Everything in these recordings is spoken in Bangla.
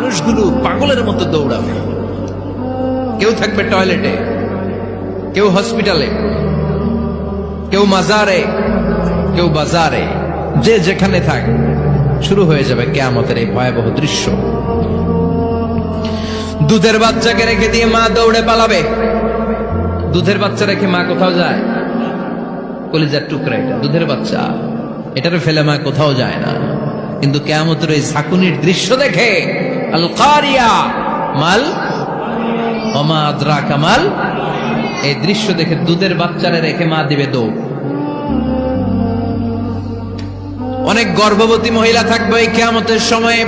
মানুষগুলো পাগলের মতো দৌড়াবে। কেউ থাকবে টয়লেটে, কেউ হসপিটালে, কেউ মাজারে, কেউ বাজারে, যে যেখানে থাক শুরু হয়ে যাবে কিয়ামতের এই ভয়াবহ দৃশ্য। দুধের বাচ্চাকে রেখে দিয়ে মা দৌড়ে পালাবে। দুধের বাচ্চা রেখে মা কোথাও যায়? কলিজার টুকরা এটা, দুধের বাচ্চা, এটারে ফেলে মা কোথাও যায় না। কিন্তু কিয়ামতের এই ঝাঁকুনির দৃশ্য দেখে আল কারিয়া মাল ওমা আদরাকা মাল, এই দৃশ্য দেখে দুধের বাচ্চারে রেখে মা দিবে দৌড়। অনেক গর্ভবতী মহিলা থাকবে এই কিয়ামতের সময়ে,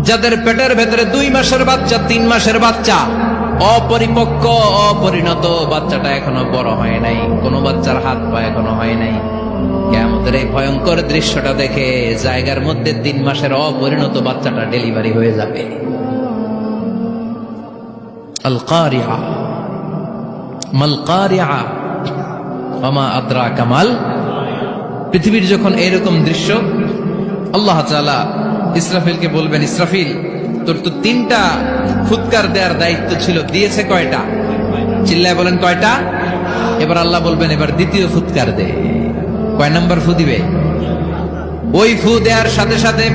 যাদের পেটের ভেতরে 2 মাসের বাচ্চা, 3 মাসের বাচ্চা, অপরিপক্ক অপরিণত, বাচ্চাটা এখনো বড় হয় নাই, কোনো বাচ্চার হাত পা এখনো হয় নাই। কিয়ামতের এই ভয়ঙ্কর দৃশ্যটা দেখে জায়গার মধ্যে 3 মাসের অপরিণত বাচ্চাটা ডেলিভারি হয়ে যাবে। আল কারিয়া মাল কারিয়া ওমা আদরাকা মাল। পৃথিবীর যখন এরকম দৃশ্য, আল্লাহ তাআলা ইসরাফিলকে বলবেন, ইসরাফিল তোর তো 3টা ফুৎকার দেওয়ার দায়িত্ব ছিল, দিয়েছে কয়টা? চিল্লায় বলেন কয়টা? এবার আল্লাহ বলবেন এবার দ্বিতীয় ফুৎকার দে। কয় নাম্বার ফু দিবে? ওই ফু দেওয়ার সাথে সাথে